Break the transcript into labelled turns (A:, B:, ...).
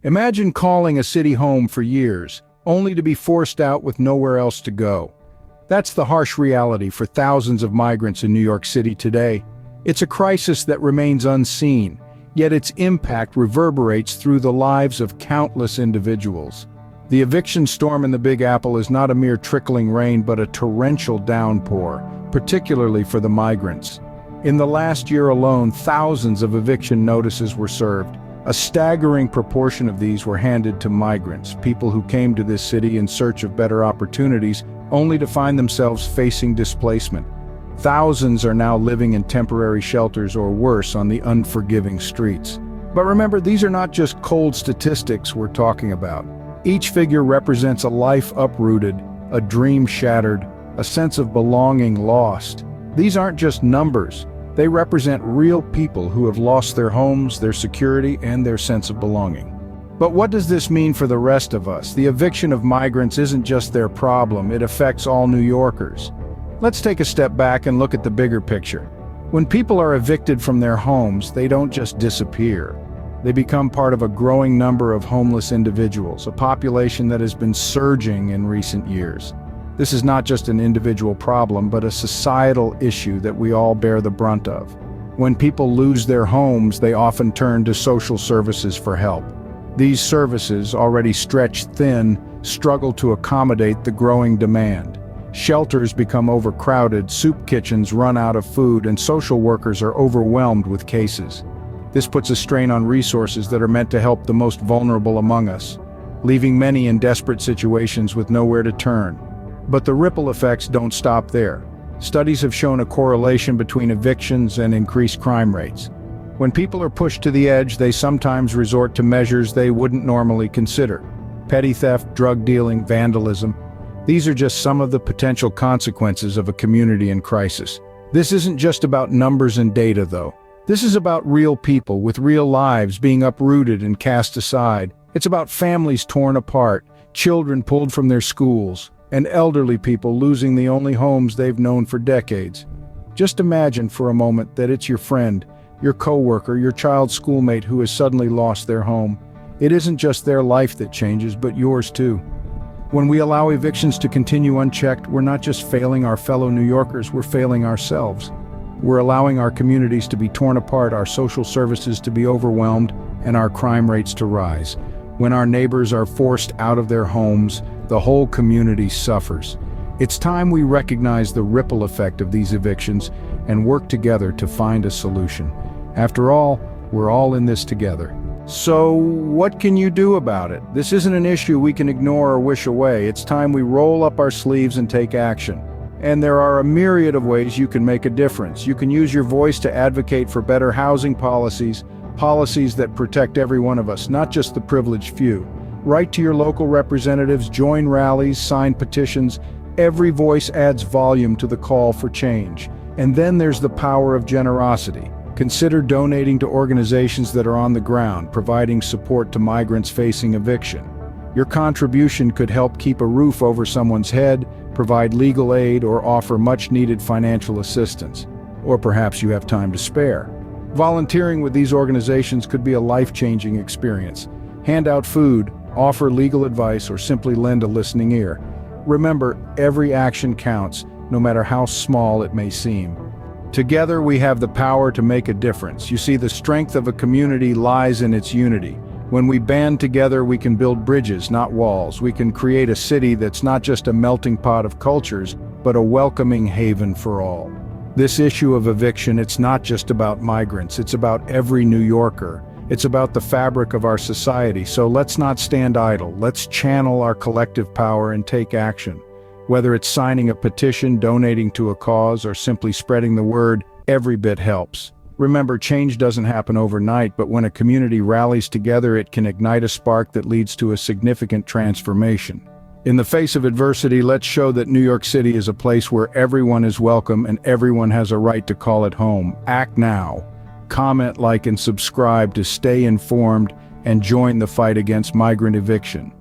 A: Imagine calling a city home for years, only to be forced out with nowhere else to go. That's the harsh reality for thousands of migrants in New York City today. It's a crisis that remains unseen, yet its impact reverberates through the lives of countless individuals. The eviction storm in the Big Apple is not a mere trickling rain but a torrential downpour, particularly for the migrants. In the last year alone, thousands of eviction notices were served. A staggering proportion of these were handed to migrants, people who came to this city in search of better opportunities, only to find themselves facing displacement. Thousands are now living in temporary shelters or worse on the unforgiving streets. But remember, these are not just cold statistics we're talking about. Each figure represents a life uprooted, a dream shattered, a sense of belonging lost. These aren't just numbers. They represent real people who have lost their homes, their security, and their sense of belonging. But what does this mean for the rest of us? The eviction of migrants isn't just their problem, it affects all New Yorkers. Let's take a step back and look at the bigger picture. When people are evicted from their homes, they don't just disappear. They become part of a growing number of homeless individuals, a population that has been surging in recent years. This is not just an individual problem, but a societal issue that we all bear the brunt of. When people lose their homes, they often turn to social services for help. These services, already stretched thin, struggle to accommodate the growing demand. Shelters become overcrowded, soup kitchens run out of food, and social workers are overwhelmed with cases. This puts a strain on resources that are meant to help the most vulnerable among us, leaving many in desperate situations with nowhere to turn. But the ripple effects don't stop there. Studies have shown a correlation between evictions and increased crime rates. When people are pushed to the edge, they sometimes resort to measures they wouldn't normally consider. Petty theft, drug dealing, vandalism. These are just some of the potential consequences of a community in crisis. This isn't just about numbers and data, though. This is about real people with real lives being uprooted and cast aside. It's about families torn apart, children pulled from their schools, and elderly people losing the only homes they've known for decades. Just imagine for a moment that it's your friend, your coworker, your child's schoolmate who has suddenly lost their home. It isn't just their life that changes, but yours too. When we allow evictions to continue unchecked, we're not just failing our fellow New Yorkers, we're failing ourselves. We're allowing our communities to be torn apart, our social services to be overwhelmed, and our crime rates to rise. When our neighbors are forced out of their homes, the whole community suffers. It's time we recognize the ripple effect of these evictions and work together to find a solution. After all, we're all in this together. So, what can you do about it? This isn't an issue we can ignore or wish away. It's time we roll up our sleeves and take action. And there are a myriad of ways you can make a difference. You can use your voice to advocate for better housing policies, policies that protect every one of us, not just the privileged few. Write to your local representatives, join rallies, sign petitions. Every voice adds volume to the call for change. And then there's the power of generosity. Consider donating to organizations that are on the ground, providing support to migrants facing eviction. Your contribution could help keep a roof over someone's head, provide legal aid, or offer much-needed financial assistance. Or perhaps you have time to spare. Volunteering with these organizations could be a life-changing experience. Hand out food, offer legal advice, or simply lend a listening ear. Remember, every action counts, no matter how small it may seem. Together we have the power to make a difference. You see, the strength of a community lies in its unity. When we band together, we can build bridges, not walls. We can create a city that's not just a melting pot of cultures, but a welcoming haven for all. This issue of eviction, it's not just about migrants, it's about every New Yorker. It's about the fabric of our society, so let's not stand idle. Let's channel our collective power and take action. Whether it's signing a petition, donating to a cause, or simply spreading the word, every bit helps. Remember, change doesn't happen overnight, but when a community rallies together, it can ignite a spark that leads to a significant transformation. In the face of adversity, let's show that New York City is a place where everyone is welcome and everyone has a right to call it home. Act now. Comment, like, and subscribe to stay informed and join the fight against migrant eviction.